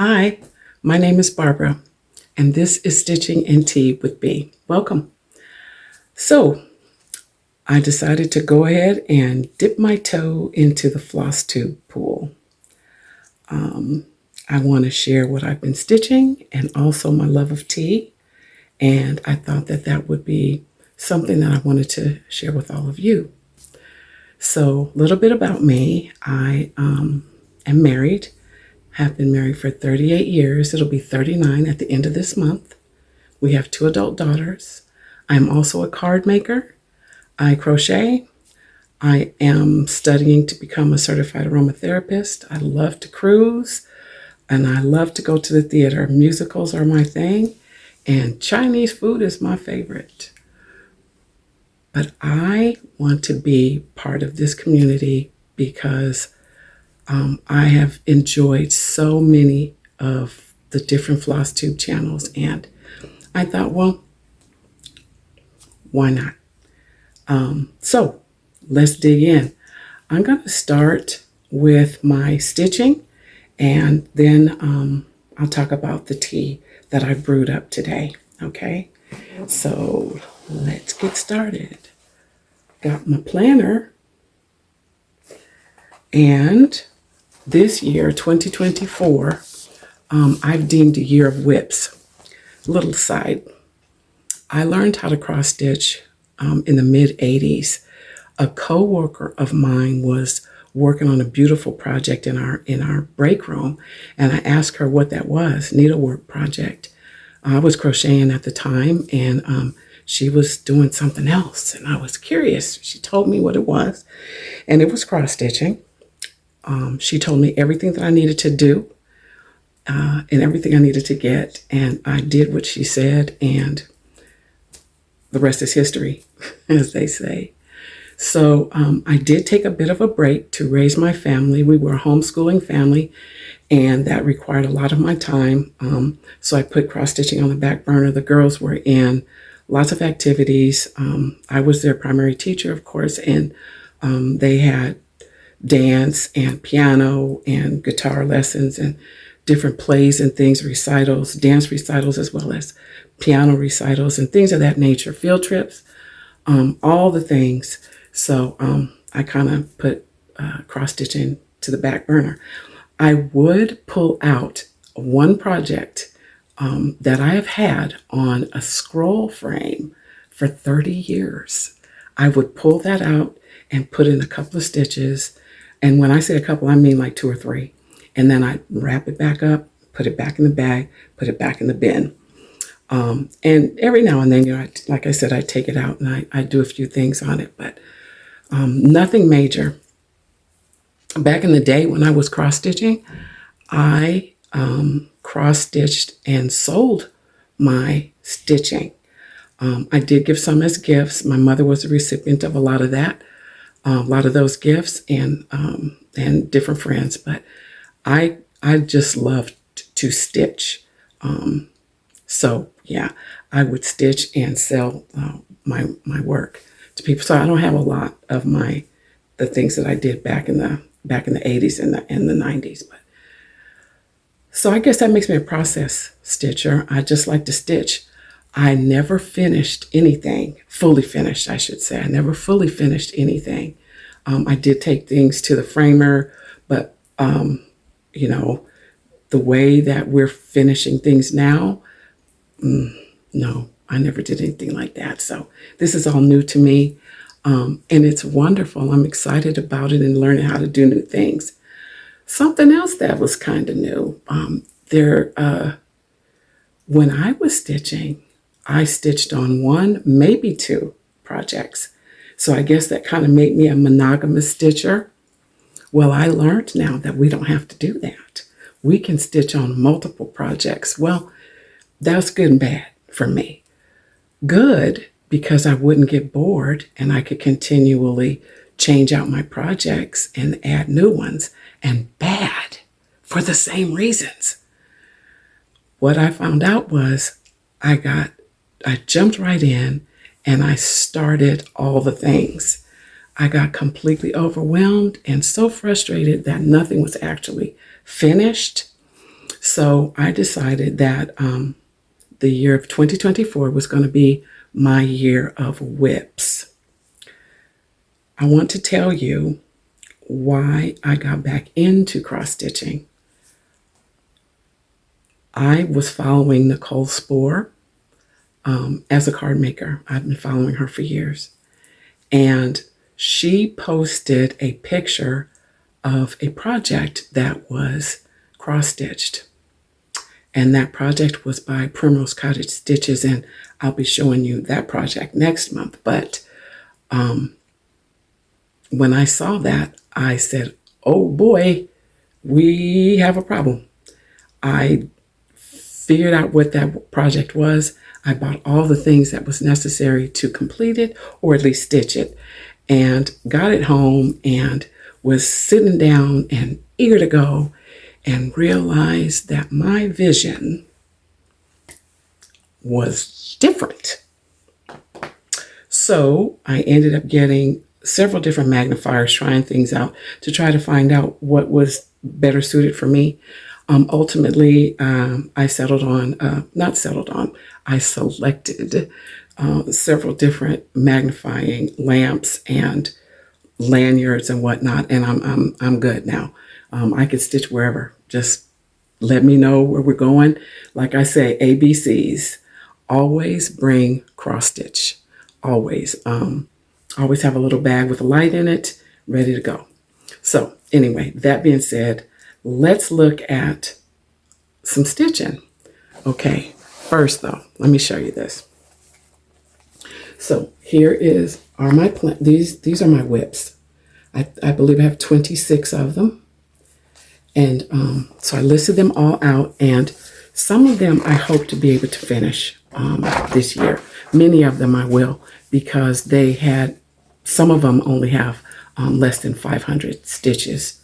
Hi, my name is Barbara, and this is Stitching and Tea with B. Welcome. So, I decided to go ahead and dip my toe into the Flosstube pool. I want to share what I've been stitching and also my love of tea, and I thought that that would be something that I wanted to share with all of you. So, a little bit about me. I am married. Have been married for 38 years. It'll be 39 at the end of this month. We have 2 adult daughters. I'm also a card maker. I crochet. I am studying to become a certified aromatherapist. I love to cruise and I love to go to the theater. Musicals are my thing and Chinese food is my favorite. But I want to be part of this community because I have enjoyed so many of the different Flosstube channels, and I thought, well, why not? So let's dig in. I'm going to start with my stitching, and then I'll talk about the tea that I brewed up today. Okay, so let's get started. Got my planner, and this year, 2024, I've deemed a year of WIPS. Little side, I learned how to cross stitch in the mid 80s. A co-worker of mine was working on a beautiful project in our break room, and I asked her what that was, needlework project. I was crocheting at the time, and she was doing something else, and I was curious. She told me what it was, and it was cross stitching. She told me everything that I needed to do and everything I needed to get. And I did what she said, and the rest is history, as they say. So I did take a bit of a break to raise my family. We were a homeschooling family, and that required a lot of my time. So I put cross-stitching on the back burner. The girls were in lots of activities. I was their primary teacher, of course, and they had dance and piano and guitar lessons and different plays and things, recitals, dance recitals, as well as piano recitals and things of that nature, field trips, all the things. So I kind of put cross-stitching to the back burner. I would pull out one project that I have had on a scroll frame for 30 years. I would pull that out and put in a couple of stitches. And when I say a couple, I mean like 2 or 3. And then I wrap it back up, put it back in the bag, put it back in the bin. And every now and then, like I said, I take it out and I do a few things on it, but nothing major. Back in the day when I was cross-stitching, I cross-stitched and sold my stitching. I did give some as gifts. My mother was a recipient of a lot of that. A lot of those gifts and different friends, but I just loved to stitch. So yeah, I would stitch and sell my work to people. So I don't have a lot of the things that I did back in the 80s and the 90s, but so I guess that makes me a process stitcher. I just like to stitch. I never finished anything, fully finished, I should say. I never fully finished anything. I did take things to the framer, but, the way that we're finishing things now, no, I never did anything like that. So this is all new to me, and it's wonderful. I'm excited about it and learning how to do new things. Something else that was kind of new, when I was stitching, I stitched on 1, maybe 2 projects. So I guess that kind of made me a monogamous stitcher. Well, I learned now that we don't have to do that. We can stitch on multiple projects. Well, that's good and bad for me. Good because I wouldn't get bored and I could continually change out my projects and add new ones. And bad for the same reasons. What I found out was I jumped right in and I started all the things. I got completely overwhelmed and so frustrated that nothing was actually finished. So I decided that the year of 2024 was going to be my year of WIPS. I want to tell you why I got back into cross stitching. I was following Nicole Spohr as a card maker. I've been following her for years. And she posted a picture of a project that was cross-stitched. And that project was by Primrose Cottage Stitches, and I'll be showing you that project next month. But when I saw that, I said, oh boy, we have a problem. I figured out what that project was. I bought all the things that was necessary to complete it, or at least stitch it, and got it home and was sitting down and eager to go, and realized that my vision was different. So I ended up getting several different magnifiers, trying things out to try to find out what was better suited for me. Ultimately, I selected several different magnifying lamps and lanyards and whatnot, and I'm good now. I can stitch wherever. Just let me know where we're going. Like I say, ABCs. Always bring cross stitch. Always. Always have a little bag with a light in it, ready to go. So anyway, that being said, let's look at some stitching. Okay, first though, let me show you this. So here are my these are my WIPs. I believe I have 26 of them. And so I listed them all out, and some of them I hope to be able to finish this year. Many of them I will, because some of them only have less than 500 stitches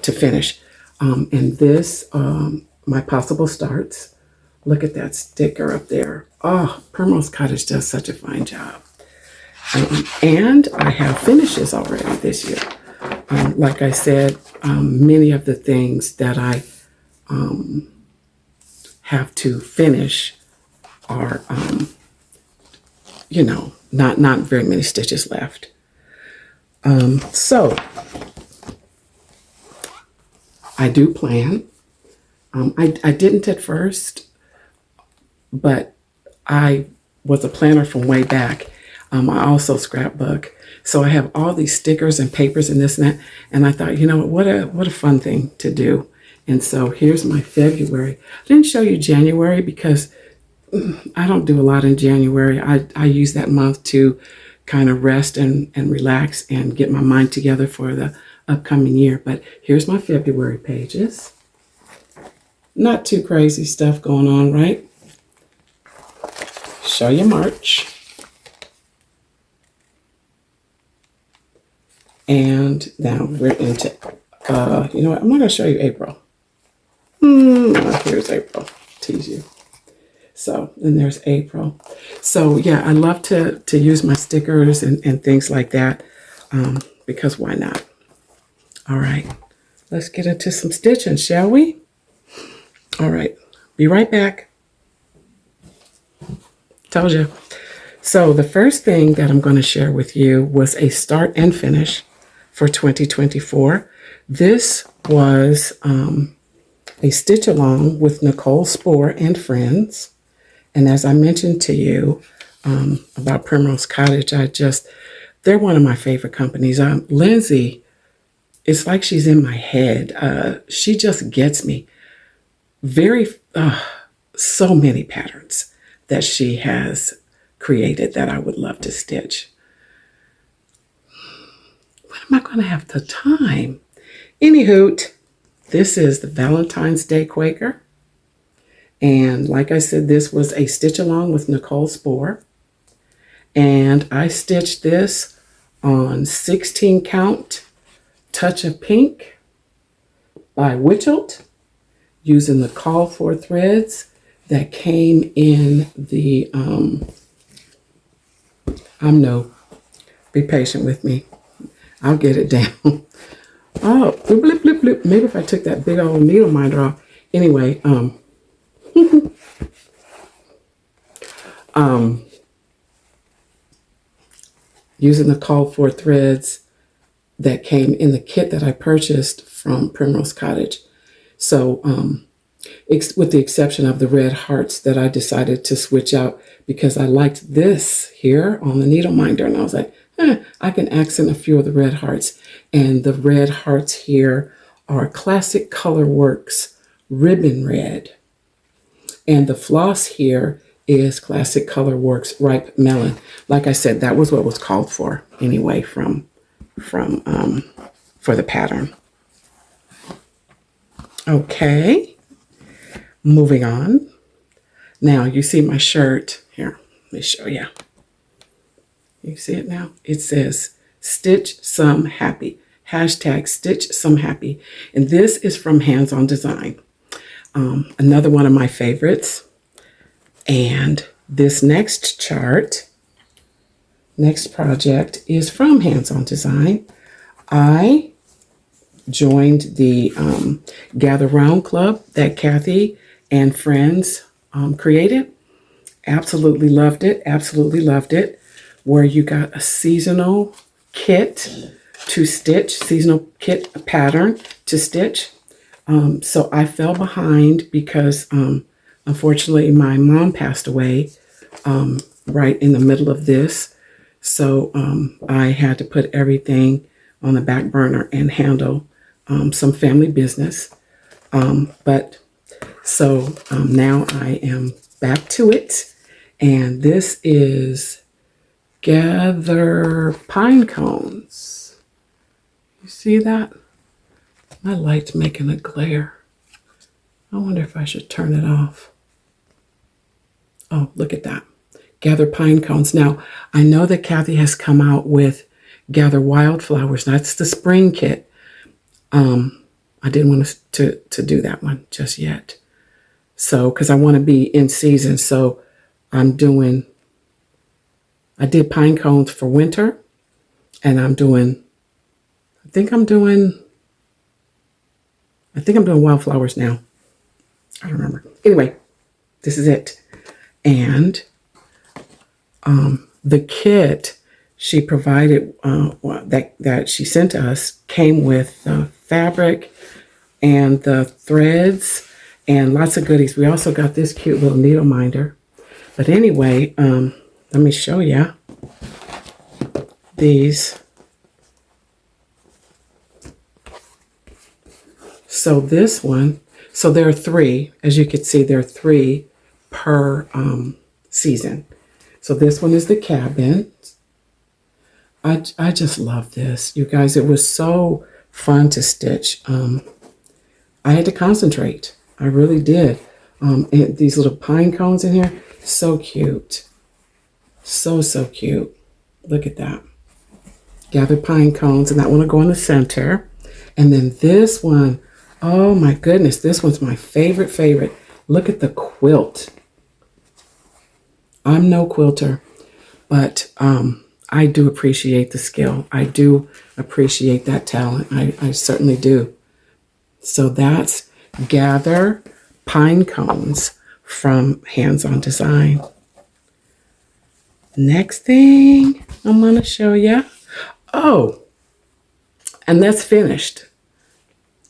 to finish. And this, my possible starts. Look at that sticker up there. Oh, Primrose Cottage does such a fine job. And I have finishes already this year. Like I said, many of the things that I have to finish are, not very many stitches left. So I do plan. I didn't at first, but I was a planner from way back. I also scrapbook. So I have all these stickers and papers and this and that. And I thought, what a fun thing to do. And so here's my February. I didn't show you January because I don't do a lot in January. I use that month to kind of rest and relax and get my mind together for the upcoming year. But here's my February pages. Not too crazy stuff going on, right? Show you March. And now we're into, I'm not going to show you April. Here's April. Tease you. So, and there's April. So, yeah, I love to use my stickers and things like that because why not? All right. Let's get into some stitching, shall we? All right. Be right back. Told you. So, the first thing that I'm going to share with you was a start and finish for 2024. This was a stitch along with Nicole Spohr and friends. And as I mentioned to you about Primrose Cottage, they're one of my favorite companies. Lindsay, it's like she's in my head. She just gets me. So many patterns that she has created that I would love to stitch. When am I going to have the time? Anywho, this is the Valentine's Day Quaker. And like I said, this was a stitch along with Nicole Spohr. And I stitched this on 16 count Touch of Pink by Witchelt, using the call for threads that came in the, be patient with me. I'll get it down. Oh, blip, blip, blip. Maybe if I took that big old needle minder off, Anyway, using the called for threads that came in the kit that I purchased from Primrose Cottage. So, with the exception of the red hearts that I decided to switch out because I liked this here on the needle minder. And I was like, I can accent a few of the red hearts. And the red hearts here are Classic Colorworks Ribbon Red. And the floss here is Classic Colorworks Ripe Melon. Like I said, that was what was called for anyway for the pattern. Okay, moving on. Now you see my shirt here. Let me show you. You see it now? It says Stitch Some Happy. Hashtag Stitch Some Happy. And this is from Hands On Design. Another one of my favorites. And this next project is from Hands On Design. I joined the Gather Round Club that Kathy and friends created. Absolutely loved it. Absolutely loved it. Where you got a seasonal kit to stitch, seasonal kit pattern to stitch. So I fell behind because unfortunately my mom passed away right in the middle of this. So I had to put everything on the back burner and handle some family business. But so now I am back to it. And this is Gather Pinecones. You see that? My light's making a glare. I wonder if I should turn it off. Oh, look at that. Gather Pinecones. Now, I know that Kathy has come out with Gather Wildflowers. That's the spring kit. I didn't want to do that one just yet. So, because I want to be in season. So, I did pine cones for winter. And I think I'm doing wildflowers now. I don't remember. Anyway, this is it. And the kit she provided that she sent to us came with the fabric and the threads and lots of goodies. We also got this cute little needle minder. But anyway, let me show you these. So this one, so there are 3, as you can see, there are 3 per season. So this one is the cabin. I just love this. You guys, it was so fun to stitch. I had to concentrate. I really did. And these little pine cones in here, so cute. So cute. Look at that. Gather pine cones, and that one will go in the center. And then this one, oh my goodness, this one's my favorite. Look at the quilt. I'm no quilter, but I do appreciate the skill. I do appreciate that talent. I certainly do. So that's Gather Pinecones from Hands On Design. Next thing I'm going to show you. Oh, and that's finished.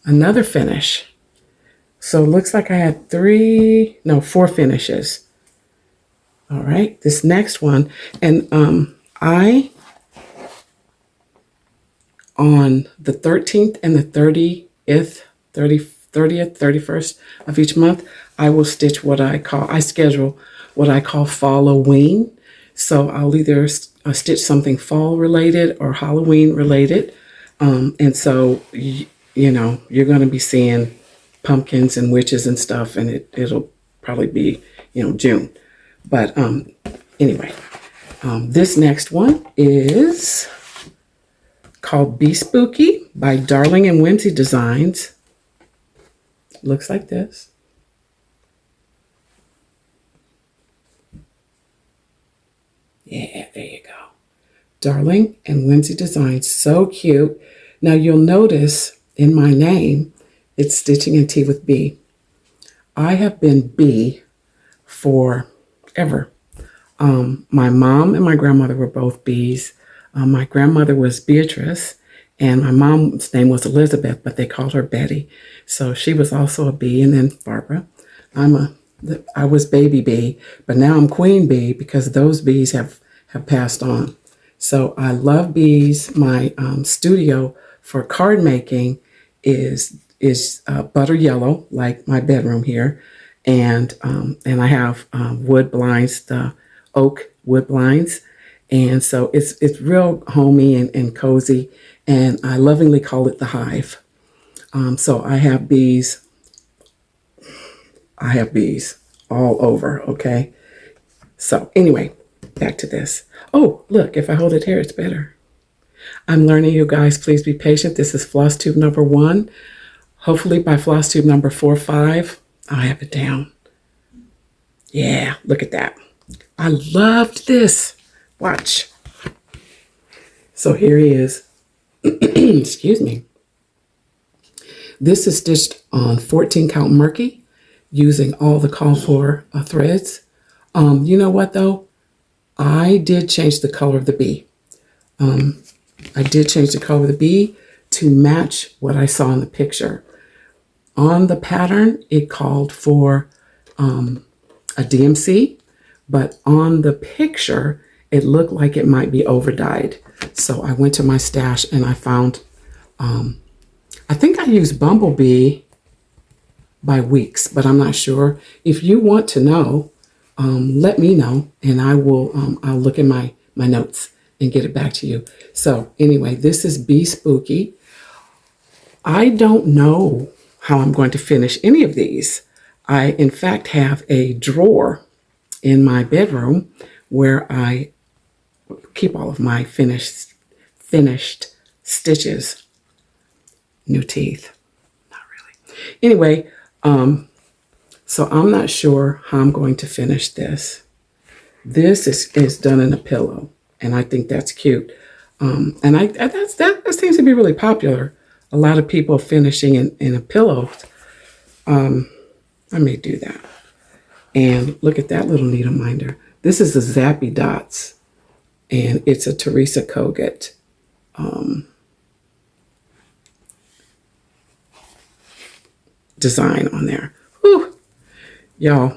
Another finish. So it looks like I had 4 finishes. All right, this next one. And on the 13th and the 30th, 31st of each month, I will stitch I schedule what I call Falloween. So I'll either stitch something fall related or Halloween related. And so, you're going to be seeing pumpkins and witches and stuff, and it'll probably be, June. But anyway, this next one is called Be Spooky by Darling and Whimsy Designs. Looks like this. Yeah, there you go. Darling and Whimsy Designs, so cute. Now you'll notice in my name, it's Stitching and Tea with B. I have been bee forever. My mom and my grandmother were both bees. My grandmother was Beatrice, and my mom's name was Elizabeth, but they called her Betty. So she was also a bee, and then Barbara. I was baby bee, but now I'm queen bee because those bees have passed on. So I love bees. My studio for card making is butter yellow, like my bedroom here, and I have wood blinds, the oak wood blinds, and so it's real homey and cozy, and I lovingly call it the hive. So I have bees. I have bees all over. Okay. So anyway, back to this. Oh, look! If I hold it here, it's better. I'm learning, you guys. Please be patient. This is Flosstube number 1. Hopefully by Flosstube number 4 or 5, I'll have it down. Yeah, look at that. I loved this. Watch. So here he is. Excuse me. This is stitched on 14 count Murky using all the called for threads. You know what though? I did change the color of the bee. I did change the color of the bee to match what I saw in the picture. On the pattern, it called for a DMC, but on the picture, it looked like it might be over-dyed. So I went to my stash and I found, I think I used Bumblebee by WIPS, but I'm not sure. If you want to know, let me know and I will, I'll look in my notes and get it back to you. So anyway, this is Bee Spooky. I don't know how I'm going to finish any of these. I, in fact, have a drawer in my bedroom where I keep all of my finished stitches. New teeth. Not really. Anyway, so I'm not sure how I'm going to finish this. This is done in a pillow, and I think that's cute. And that seems to be really popular. A lot of people finishing in a pillow. I may do that. And look at that little needle minder. This is a Zappy Dots, and it's a Teresa Kogut design on there. Whew. Y'all,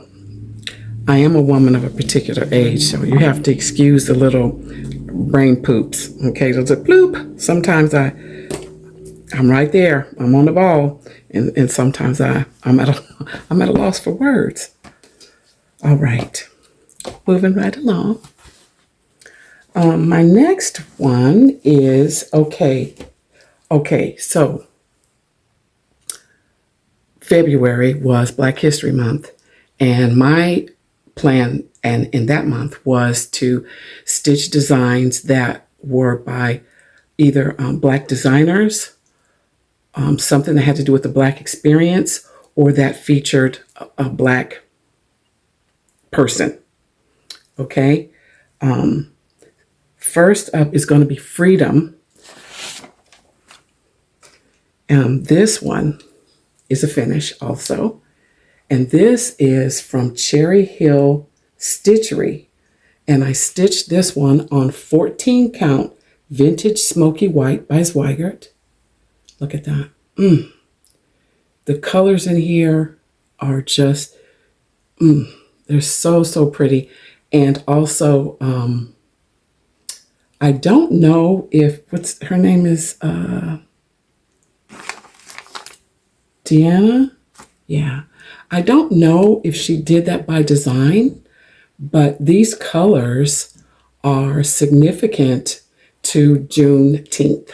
I am a woman of a particular age, so you have to excuse the little brain poops. Okay, those are bloop. Sometimes I'm right there. I'm on the ball, and sometimes I'm at a loss for words. All right, moving right along. My next one is okay. So February was Black History Month, and my plan and in that month was to stitch designs that were by either Black designers, something that had to do with the Black experience, or that featured a Black person. Okay. First up is going to be Freedom. This one is a finish also. And this is from Cherry Hill Stitchery. And I stitched this one on 14 count Vintage Smoky White by Zweigert. Look at that. The colors in here are just, they're so pretty. And also, I don't know if, what's her name is, Deanna? Yeah. I don't know if she did that by design, but these colors are significant to Juneteenth.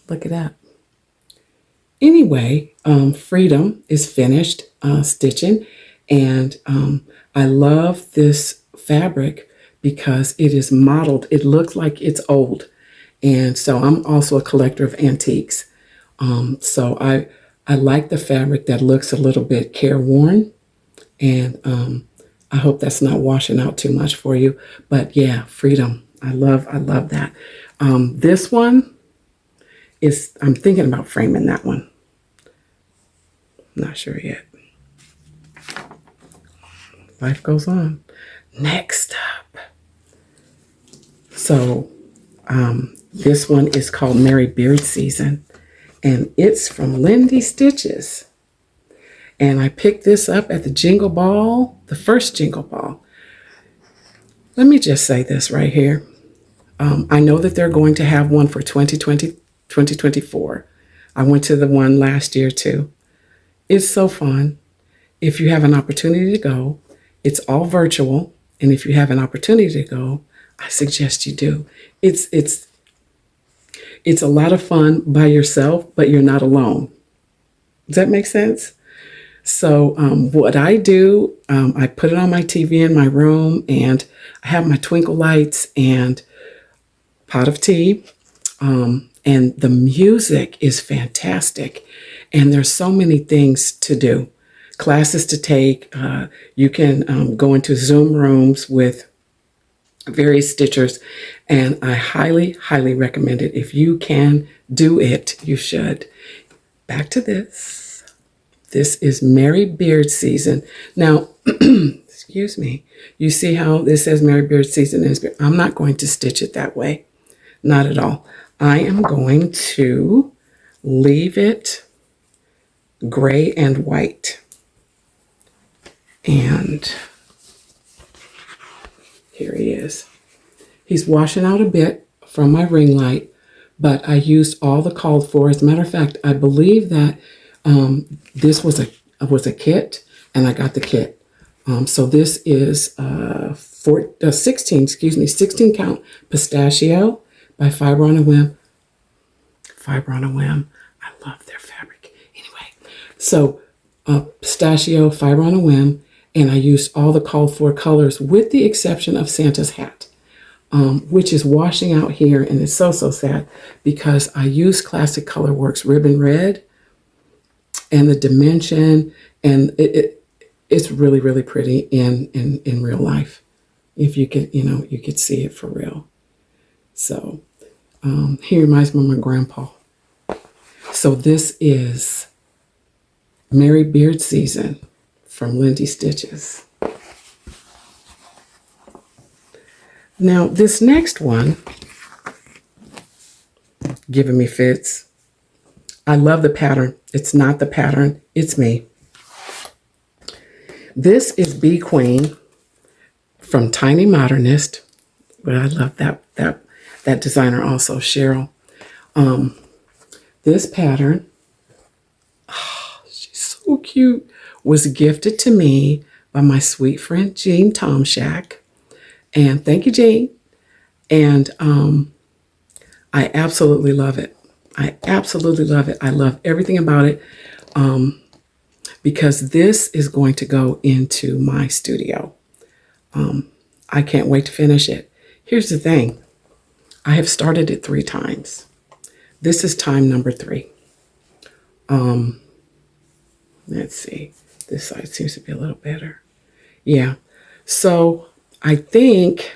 Look at that. Anyway, Freedom is finished stitching, and I love this fabric because it is mottled. It looks like it's old, and so I'm also a collector of antiques. So I like the fabric that looks a little bit careworn, and I hope that's not washing out too much for you. But yeah, Freedom. I love that. This one is, I'm thinking about framing that one. Not sure yet. Life goes on. Next up. So this one is called Merry Beard Season. And it's from Lindy Stitches. And I picked this up at the Jingle Ball, the first Jingle Ball. Let me just say this right here. I know that they're going to have one for 2024. I went to the one last year too. It's so fun. If you have an opportunity to go, it's all virtual. And if you have an opportunity to go, I suggest you do. It's a lot of fun by yourself, but you're not alone. Does that make sense? So what I do, I put it on my TV in my room, and I have my twinkle lights and pot of tea. And the music is fantastic. And there's so many things to do. Classes to take. You can go into Zoom rooms with various stitchers. And I highly, highly recommend it. If you can do it, you should. Back to this. This is Merry Beard Season. Now, excuse me. You see how this says Merry Beard Season? I'm not going to stitch it that way. Not at all. I am going to leave it gray and white. And here he is. He's washing out a bit from my ring light, but I used all the called for. As a matter of fact, I believe that this was a kit, and I got the kit. So this is 16 count pistachio by Fiber on a Whim. Fiber on a Whim. I love their fabric. Anyway, so pistachio, Fiber on a Whim, and I used all the called for colors with the exception of Santa's hat, which is washing out here, and it's so sad because I used Classic Colorworks Ribbon Red. And the dimension, and it's really, really pretty in real life. If you could, you could see it for real. So he reminds me of my grandpa. So this is Merry Beard Season from Lindy Stitches. Now this next one, giving me fits. I love the pattern. It's not the pattern, it's me. This is Bee Queen from Tiny Modernist, but I love that designer also, Cheryl. This pattern, she's so cute, was gifted to me by my sweet friend Jean Tomshak. And thank you, Jean. And I absolutely love it. I absolutely love it. I love everything about it because this is going to go into my studio. I can't wait to finish it. Here's the thing. I have started it 3 times. This is time number 3. Let's see. This side seems to be a little better. Yeah. So I think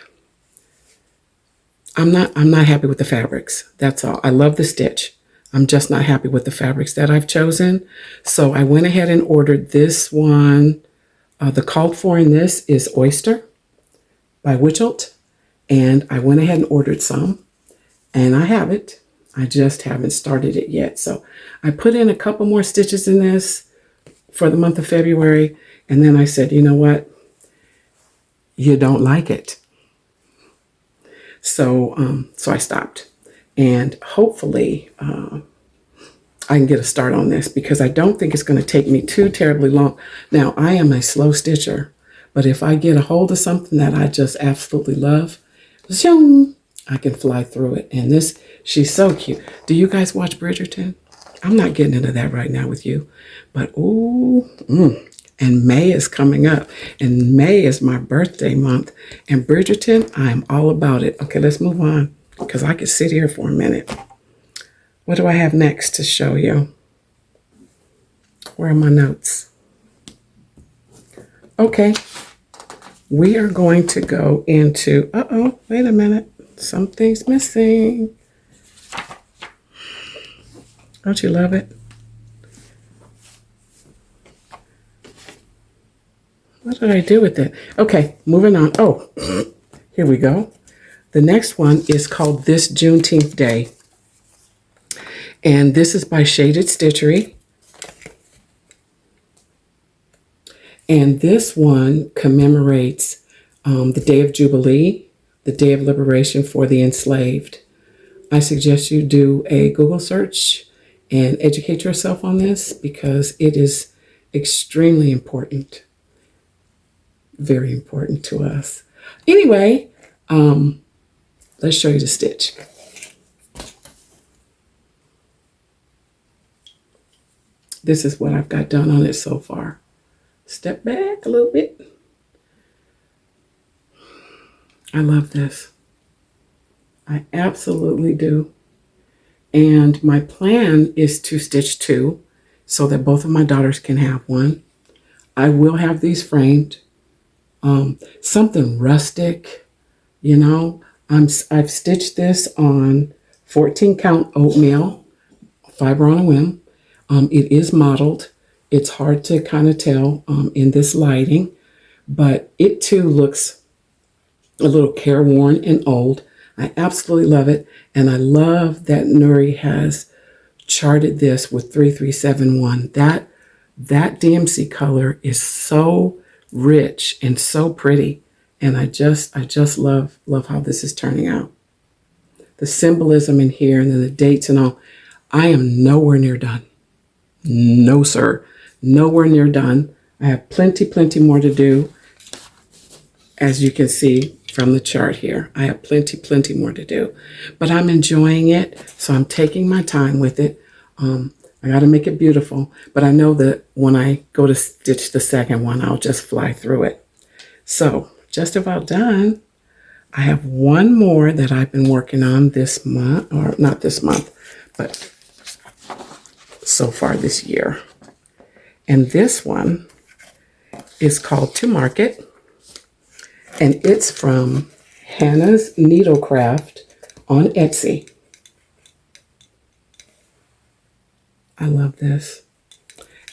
I'm not happy with the fabrics. That's all. I love the stitch. I'm just not happy with the fabrics that I've chosen. So I went ahead and ordered this one. The called for in this is Oyster by Witchelt. And I went ahead and ordered some. And I have it. I just haven't started it yet. So I put in a couple more stitches in this for the month of February. And then I said, you know what? You don't like it. So I stopped, and hopefully I can get a start on this because I don't think it's going to take me too terribly long. Now, I am a slow stitcher, but if I get a hold of something that I just absolutely love, zoom, I can fly through it. And this, she's so cute. Do you guys watch Bridgerton? I'm not getting into that right now with you, but ooh, and May is coming up, and May is my birthday month. And Bridgerton, I'm all about it. Okay, let's move on because I could sit here for a minute. What do I have next to show you? Where are my notes? Okay, we are going to go into, wait a minute. Something's missing. Don't you love it? What did I do with it? Okay, moving on. Oh, here we go. The next one is called This Juneteenth Day. And this is by Shaded Stitchery. And this one commemorates the Day of Jubilee, the Day of Liberation for the enslaved. I suggest you do a Google search and educate yourself on this because it is extremely important. Very important to us. Anyway, let's show you the stitch. This is what I've got done on it so far. Step back a little bit. I love this. I absolutely do. And my plan is to stitch 2 so that both of my daughters can have one. I will have these framed. Something rustic, you know. I've stitched this on 14 count oatmeal, fiber on a whim. It is mottled. It's hard to kind of tell in this lighting, but it too looks a little careworn and old. I absolutely love it. And I love that Nuri has charted this with 3371. That DMC color is so rich and so pretty. And I just love how this is turning out. The symbolism in here and then the dates and all. I am nowhere near done. No, sir. Nowhere near done. I have plenty more to do. As you can see from the chart here, I have plenty more to do. But I'm enjoying it, so I'm taking my time with it. I got to make it beautiful. But I know that when I go to stitch the second one, I'll just fly through it. So, just about done. I have one more that I've been working on this month, or not this month, but so far this year. And this one is called To Market. And it's from Hanna's Needlecraft on Etsy. I love this.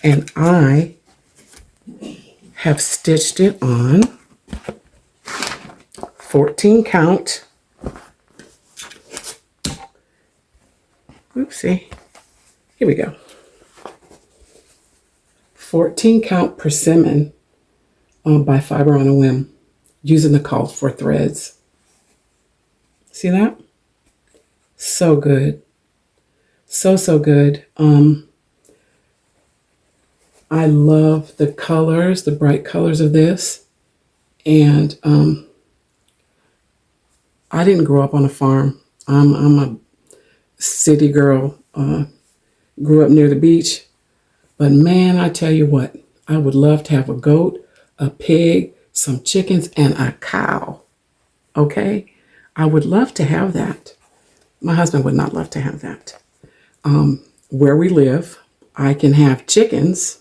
And I have stitched it on 14 count. Oopsie. Here we go. 14 count persimmon by Fiber on a Whim, using the call for threads. See that? So good. So good. I love the colors, the bright colors of this. And I didn't grow up on a farm. I'm a city girl, grew up near the beach. But man, I tell you what, I would love to have a goat, a pig, some chickens, and a cow. Okay? I would love to have that. My husband would not love to have that. Where we live, I can have chickens.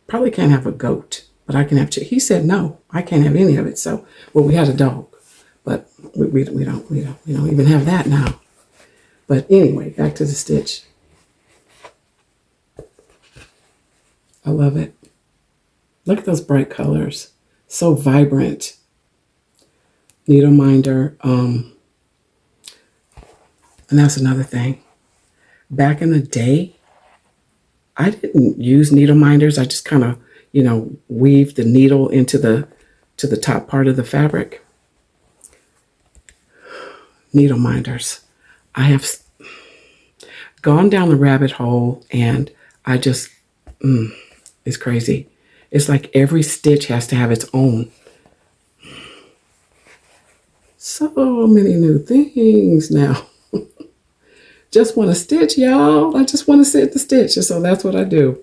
Probably can't have a goat, but I can have chickens. He said, no, I can't have any of it. So, well, we had a dog, but we don't even have that now. But anyway, back to the stitch. I love it. Look at those bright colors. So vibrant. Needle minder. And that's another thing. Back in the day, I didn't use needle minders. I just kind of, weaved the needle into the top part of the fabric. Needle minders. I have gone down the rabbit hole and I just, it's crazy. It's like every stitch has to have its own. So many new things now. Just want to stitch, y'all. I just want to sit the stitch. And so that's what I do.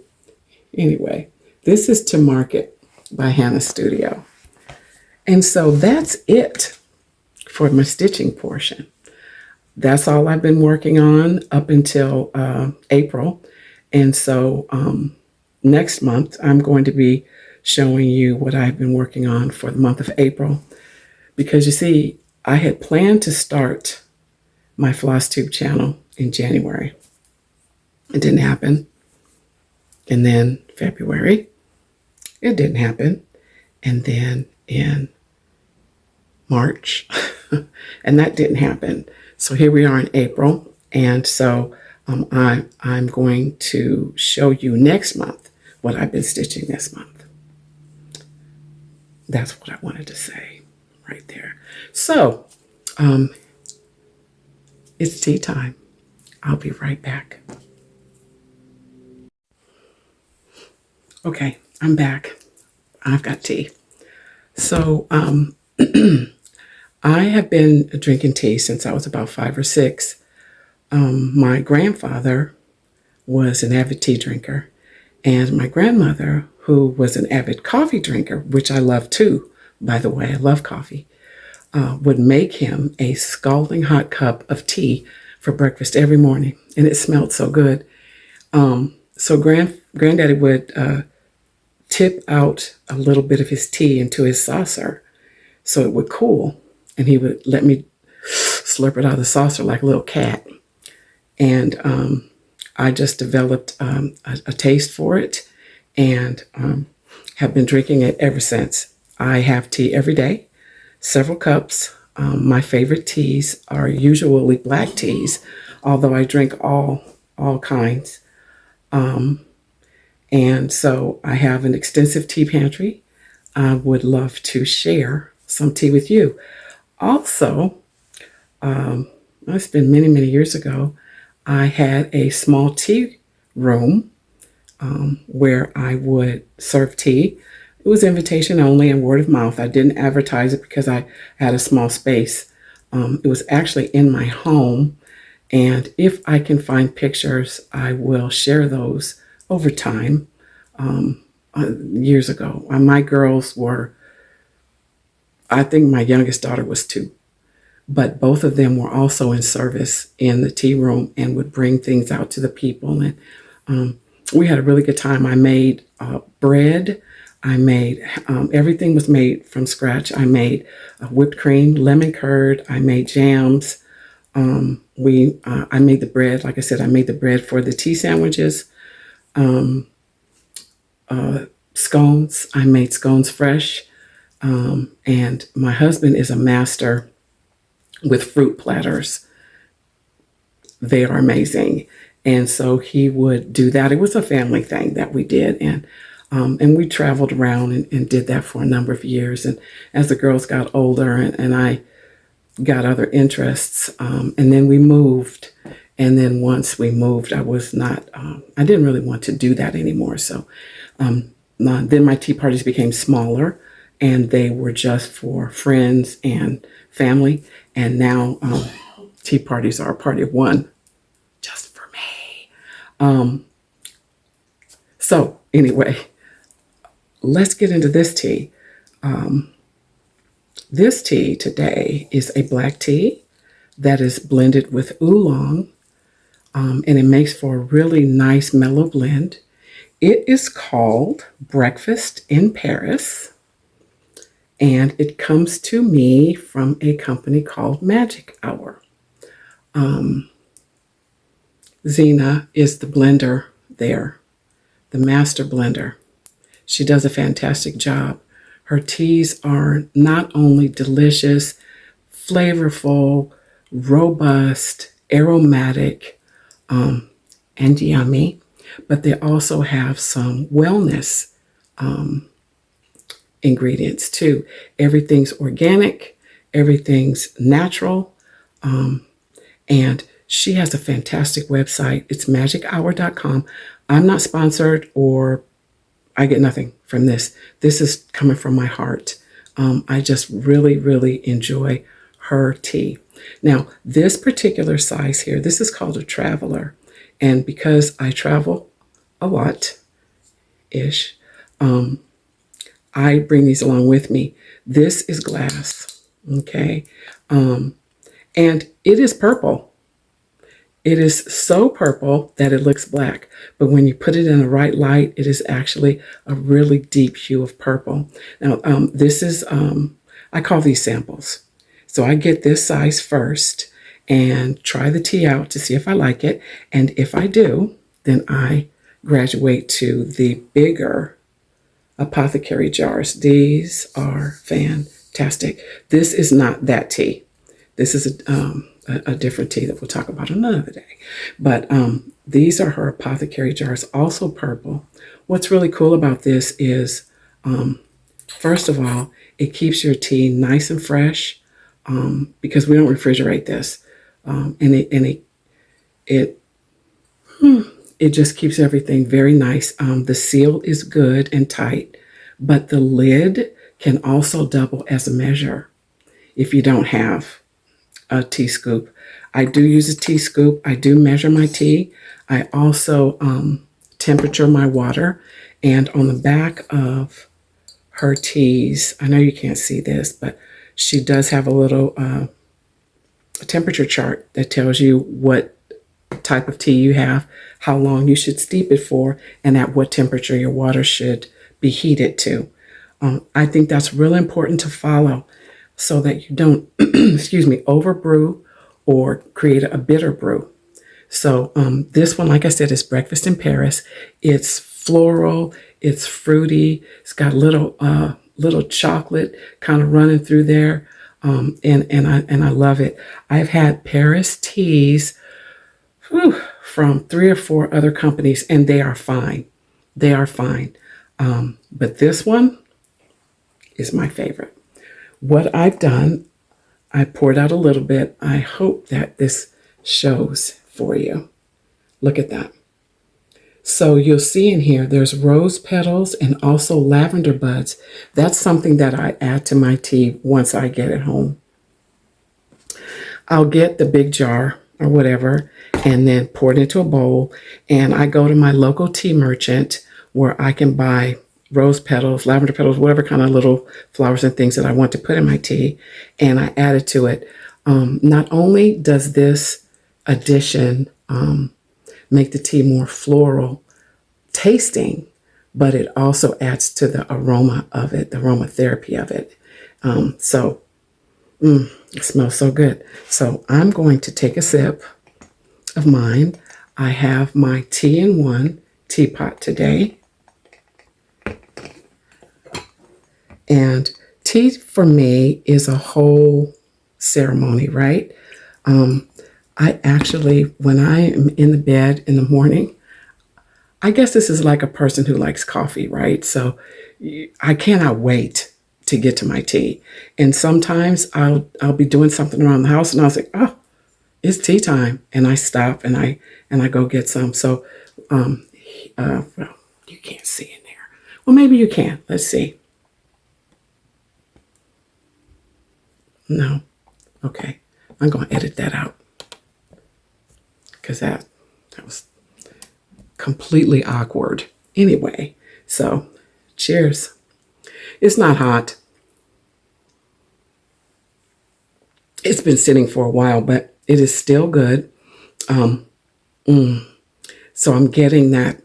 Anyway, this is To Market by Hanna Studio. And so that's it for my stitching portion. That's all I've been working on up until April. And so next month, I'm going to be showing you what I've been working on for the month of April. Because you see, I had planned to start my Flosstube channel in January. It didn't happen. And then February, it didn't happen. and then in March. And that didn't happen. So here we are in April. And so I'm going to show you next month what I've been stitching this month. That's what I wanted to say right there. So it's tea time. I'll be right back. Okay, I'm back. I've got tea. So I have been drinking tea since I was about 5 or 6. My grandfather was an avid tea drinker, and my grandmother, who was an avid coffee drinker, which I love too, by the way, I love coffee, would make him a scalding hot cup of tea for breakfast every morning, and it smelled so good. So Granddaddy would tip out a little bit of his tea into his saucer so it would cool, and he would let me slurp it out of the saucer like a little cat. And I just developed a taste for it, and have been drinking it ever since. I have tea every day, several cups. My favorite teas are usually black teas, although I drink all kinds. And so I have an extensive tea pantry. I would love to share some tea with you. Also, it's been many, many years ago, I had a small tea room where I would serve tea. It was invitation only and word of mouth. I didn't advertise it because I had a small space. It was actually in my home. And if I can find pictures, I will share those over time. Years ago, my girls were, I think my youngest daughter was 2. But both of them were also in service in the tea room and would bring things out to the people. And we had a really good time. I made bread. I made, everything was made from scratch. I made whipped cream, lemon curd. I made jams. I made the bread. Like I said, I made the bread for the tea sandwiches. Scones. I made scones fresh. And my husband is a master with fruit platters. They are amazing. And so he would do that. It was a family thing that we did. And we traveled around and did that for a number of years. And as the girls got older and I got other interests, and then we moved. And then once we moved, I was not, I didn't really want to do that anymore. So then my tea parties became smaller, and they were just for friends and family. And now tea parties are a party of one, just for me. So anyway, let's get into this tea. This tea today is a black tea that is blended with oolong, and it makes for a really nice mellow blend. It is called Breakfast in Paris. And it comes to me from a company called Magic Hour. Zena is the blender there, the master blender. She does a fantastic job. Her teas are not only delicious, flavorful, robust, aromatic, and yummy, but they also have some wellness ingredients too. Everything's organic, everything's natural, and she has a fantastic website. It's magichour.com. I'm not sponsored, or I get nothing from this. This is coming from my heart. I just really, really enjoy her tea. Now, this particular size here, this is called a traveler. And because I travel a lot-ish, I bring these along with me. This is glass, okay? And it is purple. It is so purple that it looks black, but when you put it in the right light, it is actually a really deep hue of purple. Now, this is, I call these samples. So I get this size first and try the tea out to see if I like it. And if I do, then I graduate to the bigger apothecary jars. These are fantastic. This is not that tea. This is a different tea that we'll talk about another day. But these are her apothecary jars, also purple. What's really cool about this is, first of all, it keeps your tea nice and fresh because we don't refrigerate this. And it just keeps everything very nice. The seal is good and tight, but the lid can also double as a measure if you don't have a tea scoop. I do use a tea scoop. I do measure my tea. I also temperature my water. And on the back of her teas, I know you can't see this, but she does have a little temperature chart that tells you what type of tea you have, how long you should steep it for, and at what temperature your water should be heated to. I think that's really important to follow so that you don't, excuse me, overbrew or create a bitter brew. So this one, like I said, is Breakfast in Paris. It's floral, it's fruity, it's got little chocolate kind of running through there, and I love it. I've had Paris teas from 3 or 4 other companies, and they are fine. They are fine. But this one is my favorite. What I've done, I poured out a little bit. I hope that this shows for you. Look at that. So you'll see in here, there's rose petals and also lavender buds. That's something that I add to my tea once I get it home. I'll get the big jar or whatever and then pour it into a bowl. And I go to my local tea merchant where I can buy rose petals, lavender petals, whatever kind of little flowers and things that I want to put in my tea. And I add it to it. Not only does this addition make the tea more floral tasting, but it also adds to the aroma of it, the aromatherapy of it. It smells so good. So I'm going to take a sip of mine. I have my 2-in-1 teapot today. And tea for me is a whole ceremony, right? I actually, when I am in the bed in the morning, I guess this is like a person who likes coffee, right? So I cannot wait to get to my tea. And sometimes I'll be doing something around the house and I'll say, oh, it's tea time. And I stop and I go get some. So, well, you can't see in there. Well, maybe you can. Let's see. No. Okay. I'm going to edit that out because that was completely awkward. Anyway, so cheers. It's not hot. It's been sitting for a while, but it is still good. So I'm getting that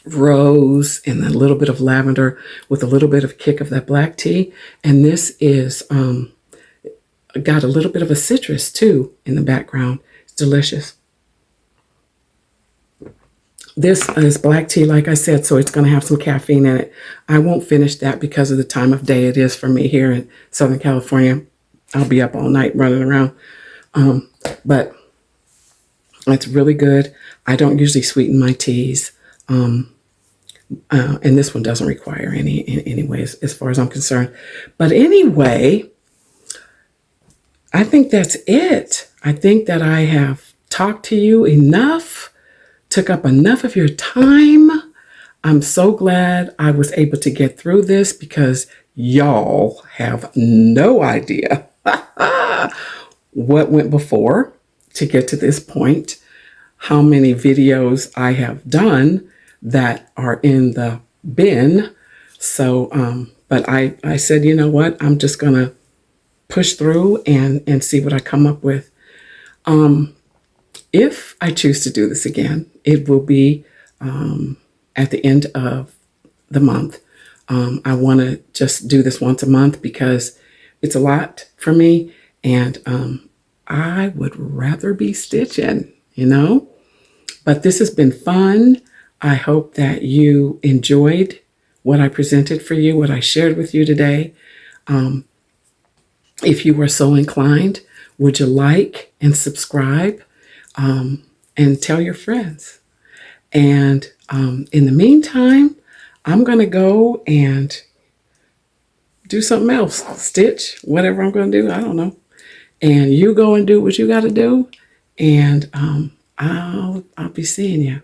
rose and a little bit of lavender with a little bit of kick of that black tea. And this is got a little bit of a citrus too in the background. It's delicious. This is black tea, like I said, so it's going to have some caffeine in it. I won't finish that because of the time of day it is for me here in Southern California. I'll be up all night running around. But it's really good. I don't usually sweeten my teas. And this one doesn't require any ways, as far as I'm concerned. But anyway, I think that's it. I think that I have talked to you enough, took up enough of your time. I'm so glad I was able to get through this because y'all have no idea what went before to get to this point, how many videos I have done that are in the bin. So, but I said, you know what, I'm just going to push through and see what I come up with. If I choose to do this again, it will be at the end of the month. I want to just do this once a month because it's a lot for me. And I would rather be stitching, you know. But this has been fun. I hope that you enjoyed what I presented for you, what I shared with you today. If you were so inclined, would you like and subscribe and tell your friends? And in the meantime, I'm going to go and do something else, stitch, whatever I'm going to do. I don't know. And you go and do what you got to do. And I'll be seeing you.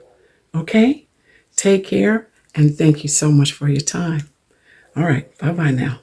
Okay? Take care. And thank you so much for your time. All right. Bye-bye now.